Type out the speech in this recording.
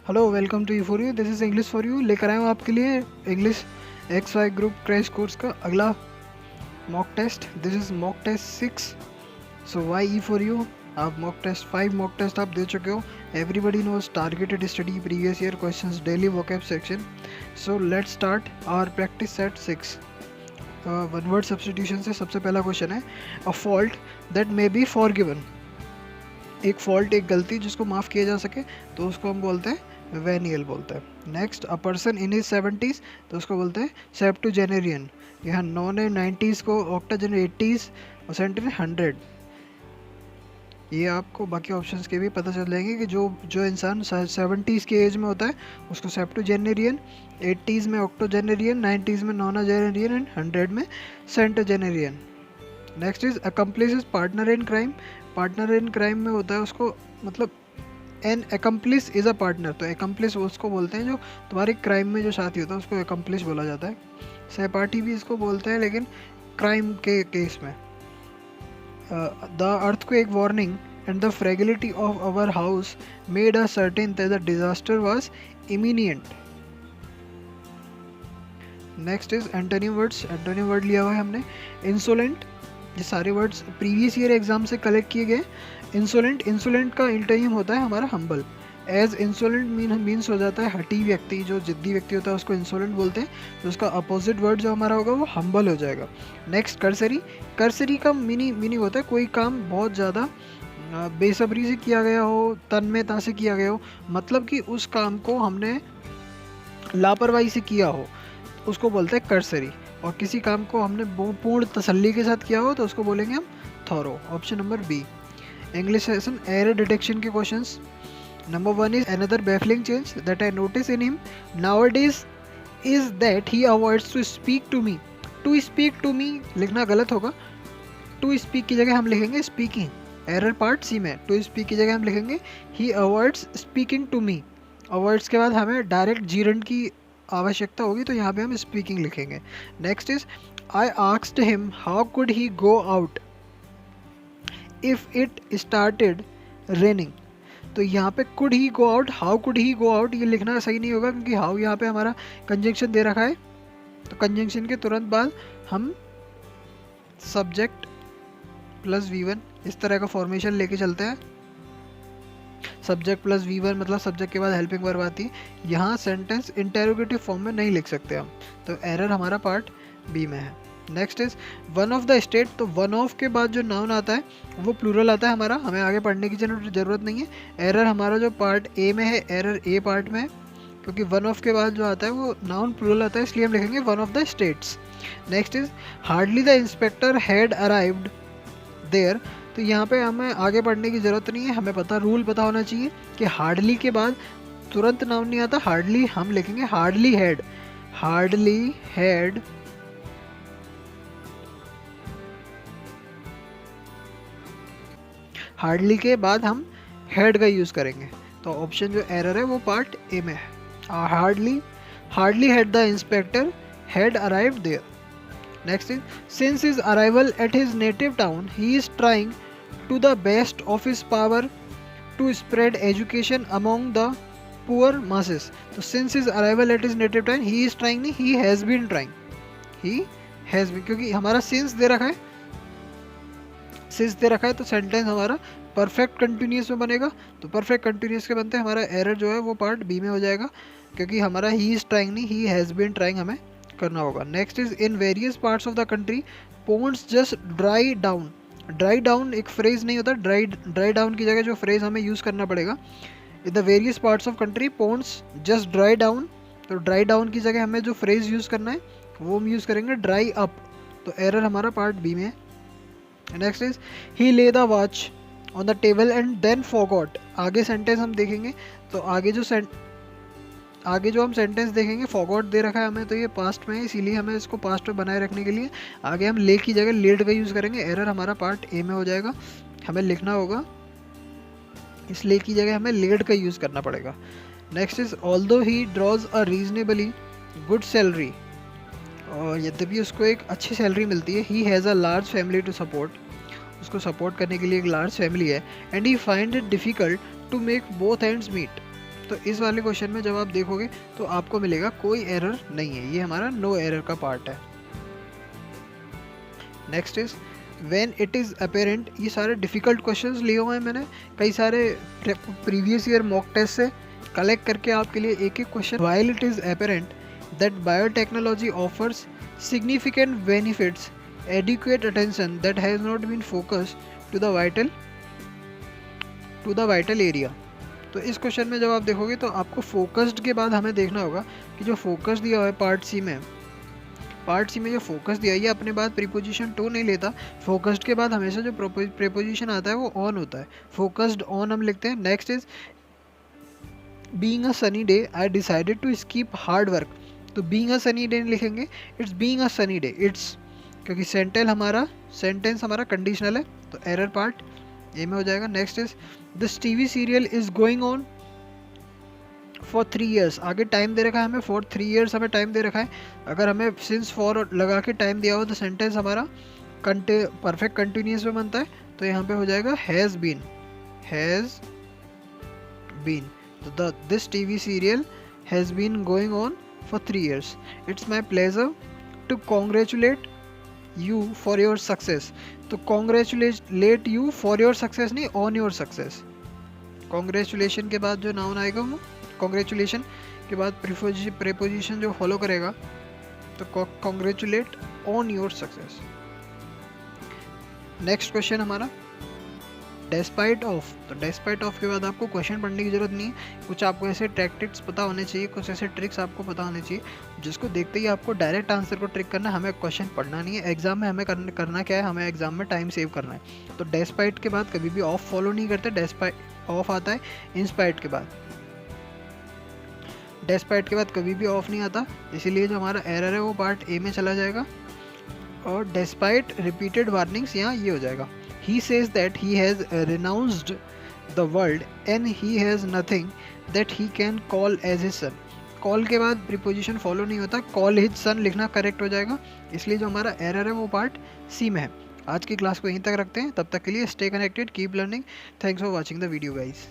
Hello, welcome to you for you. This is English for you. लेकर आया हूँ आपके लिए English X Y group crash course का अगला mock test. This is mock test 6। So Y E for you. आप mock test 5 mock test आप दे चुके हो। Everybody knows targeted study, previous year questions, daily vocab section. So let's start our practice set 6। One word substitution से सबसे पहला question है, a fault that may be forgiven. एक फॉल्ट, एक गलती जिसको माफ़ किया जा सके तो उसको हम बोलते हैं वेनियल बोलते हैं। Next, a person in his 70s तो उसको बोलते हैं सेप्टुजेनेरियन। यहाँ नौ ने 90s को, ऑक्टाजेन 80s और सेंटेन 100। ये आपको बाकी ऑप्शंस के भी पता चल जाएंगे कि जो जो इंसान 70s के एज में होता है उसको सेप्टुजेनेरियन, 80s में ऑक्टोजेनेरियन, 90s में नोनाजेनेरियन एंड 100 में centenarian. Next is accomplice is partner in crime. Partner in crime में होता है उसको, मतलब an accomplice is a partner, तो अकम्प्लिस उसको बोलते हैं जो तुम्हारे क्राइम में जो साथी होता है उसको अकम्प्लिस बोला जाता है। सहपाठी भी इसको बोलते हैं लेकिन क्राइम के केस में। The earthquake warning and the fragility of our house made us certain that the disaster was imminent. Next is antonym words. Antonym word लिया हुआ है हमने, इंसोलेंट। ये सारे वर्ड्स प्रीवियस ईयर एग्जाम से कलेक्ट किए गए। इंसोलेंट, इंसोलेंट का इंटोनिम होता है हमारा हम्बल। एज इंसोलेंट मीन्स हो जाता है हठी व्यक्ति, जो जिद्दी व्यक्ति होता है उसको इंसोलेंट बोलते हैं। तो उसका अपोजिट वर्ड जो हमारा होगा वो हम्बल हो जाएगा। Next, cursory. कर्सरी का मीनिंग होता है कोई काम बहुत ज़्यादा बेसब्री से किया गया हो, तन्मयता से किया गया हो, मतलब कि उस काम को हमने लापरवाही से किया हो, उसको बोलते हैं कर्सरी। और किसी काम को हमने पूर्ण तसल्ली के साथ किया हो तो उसको बोलेंगे हम thorough. Option number B. English session error detection के questions. Number 1 is another baffling change that I notice in him nowadays is that he avoids to speak to me. To speak to me लिखना गलत होगा। To speak की जगह हम लिखेंगे speaking. Error part सी में to speak की जगह हम लिखेंगे he avoids speaking to me. Avoids के बाद हमें डायरेक्ट जीरंड की आवश्यकता होगी तो यहाँ पे हम स्पीकिंग लिखेंगे। Next is I asked him how could he go out if it started raining. तो यहाँ पे could he go out, how could he go out ये लिखना सही नहीं होगा क्योंकि हाउ यहाँ पे हमारा कंजंक्शन दे रखा है। तो कंजंक्शन के तुरंत बाद हम सब्जेक्ट प्लस V1 इस तरह का फॉर्मेशन लेके चलते हैं। सब्जेक्ट प्लस V1 मतलब सब्जेक्ट के बाद हेल्पिंग वर्ब आती है। यहाँ सेंटेंस इंटेरोगेटिव फॉर्म में नहीं लिख सकते हम, तो एरर हमारा पार्ट बी में है। Next is one of the state. तो वन ऑफ के बाद जो नाउन आता है वो प्लूरल आता है हमारा, हमें आगे पढ़ने की जरूरत नहीं है। एरर हमारा जो पार्ट ए में है, एरर ए पार्ट में है क्योंकि वन ऑफ के बाद जो आता है वो नाउन प्लूरल आता है, इसलिए हम लिखेंगे one of the states. Next is hardly the inspector had arrived there. तो यहाँ पे हमें आगे पढ़ने की ज़रूरत नहीं है, हमें रूल पता होना चाहिए कि हार्डली के बाद तुरंत नाउन नहीं आता। हार्डली हम लिखेंगे hardly had. Hardly had hardly के बाद हम हैड का यूज़ करेंगे। तो ऑप्शन जो एरर है वो पार्ट ए में है। Hardly had the inspector had arrived there. Next is, since his arrival at his native town, he is trying to the best of his power to spread education among the poor masses. तो since his arrival at his native town, he is trying नहीं, he has been trying. He has been, क्योंकि हमारा since दे रखा है, since दे रखा है तो sentence हमारा परफेक्ट कंटिन्यूस में बनेगा। तो परफेक्ट कंटिन्यूस के बनते हमारा एरर जो है वो पार्ट बी में हो जाएगा क्योंकि हमारा ही इज ट्राइंग नहीं, ही हैज़ बीन ट्राइंग हमें करना होगा। Next is in various parts of the country ponds just dry down. Dry down एक फ्रेज नहीं होता, ड्राई डाउन की जगह जो फ्रेज हमें यूज़ करना पड़ेगा, in the various parts of country ponds just dry down. तो ड्राई डाउन की जगह हमें जो फ्रेज यूज़ करना है वो हम यूज़ करेंगे ड्राई अप। तो एरर हमारा पार्ट बी में है। Next is he lay the watch on the table and then forgot. आगे सेंटेंस हम देखेंगे तो आगे जो हम सेंटेंस देखेंगे फॉरगॉट दे रखा है हमें, तो ये पास्ट में है इसीलिए हमें इसको पास्ट में बनाए रखने के लिए आगे हम ले की जगह लेड का यूज़ करेंगे। एरर हमारा पार्ट ए में हो जाएगा, हमें लिखना होगा इस ले की जगह हमें लेड का यूज़ करना पड़ेगा। Next is although he draws a reasonably good salary. और यद्यपि उसको एक अच्छी सैलरी मिलती है, he has a large family to support, उसको सपोर्ट करने के लिए एक लार्ज फैमिली है। And he find it difficult to make both ends meet. तो इस वाले क्वेश्चन में जब आप देखोगे तो आपको मिलेगा कोई एरर नहीं है, ये हमारा नो एरर का पार्ट है। Next is when it is apparent, ये सारे डिफ़िकल्ट क्वेश्चंस लिए हुए हैं मैंने कई सारे प्रीवियस ईयर मॉक टेस्ट से कलेक्ट करके आपके लिए एक एक question. While it is apparent that biotechnology offers significant benefits, adequate attention that has not been focused to the vital area। तो इस क्वेश्चन में जब आप देखोगे तो आपको फोकस्ड के बाद हमें देखना होगा कि जो फोकस दिया हुआ है पार्ट सी में जो फोकस दिया है ये अपने बाद प्रीपोजिशन टू नहीं लेता। फोकस्ड के बाद हमेशा जो प्रीपोजिशन आता है वो ऑन होता है, फोकस्ड ऑन हम लिखते हैं। Next is being a sunny day I decided to skip hard work, तो बीइंग अ सनी डे लिखेंगे, it's being a sunny day, it's, क्योंकि सेंटेंस हमारा कंडीशनल है तो एरर पार्ट ए में हो जाएगा। Next is this TV serial is going on for 3 years, आगे टाइम दे रखा है हमें, फॉर 3 years हमें टाइम दे रखा है। अगर हमें सिंस फॉर लगा के टाइम दिया हो तो सेंटेंस हमारा परफेक्ट कंटिन्यूस में बनता है, तो यहाँ पे हो जाएगा हैज़ बीन। तो this TV serial has been going on for 3 years. It's my pleasure to congratulate you for your success. तो congratulate you for your success नहीं, on your success। congratulation के बाद जो नाउन आएगा वो congratulation के बाद preposition जो फॉलो करेगा तो congratulate on your success। Next question हमारा डेस्पाइट ऑफ, तो डेस्पाइट ऑफ के बाद आपको क्वेश्चन पढ़ने की जरूरत नहीं है, कुछ आपको ऐसे टैक्टिक्स पता होने चाहिए, कुछ ऐसे ट्रिक्स आपको पता होने चाहिए जिसको देखते ही आपको डायरेक्ट आंसर को ट्रिक करना, हमें क्वेश्चन पढ़ना नहीं है। एग्जाम में हमें करना क्या है, हमें एग्जाम में टाइम सेव करना है। तो डेस्पाइट के बाद कभी भी ऑफ फॉलो नहीं करते, डेस्पाइट ऑफ आता है इंस्पाइट के बाद, डेस्पाइट के बाद कभी भी ऑफ नहीं आता, इसीलिए जो हमारा एरर है वो पार्ट ए में चला जाएगा। और डेस्पाइट रिपीटेड वार्निंग्स यहाँ ये हो जाएगा। He says that he has renounced the world and he has nothing that he can call as his son। Call के बाद प्रीपोजिशन फॉलो नहीं होता, कॉल हिज सन लिखना करेक्ट हो जाएगा, इसलिए जो हमारा एरर है वो पार्ट सी में है। आज की क्लास को यहीं तक रखते हैं, तब तक के लिए stay connected, keep learning, thanks for watching the video guys.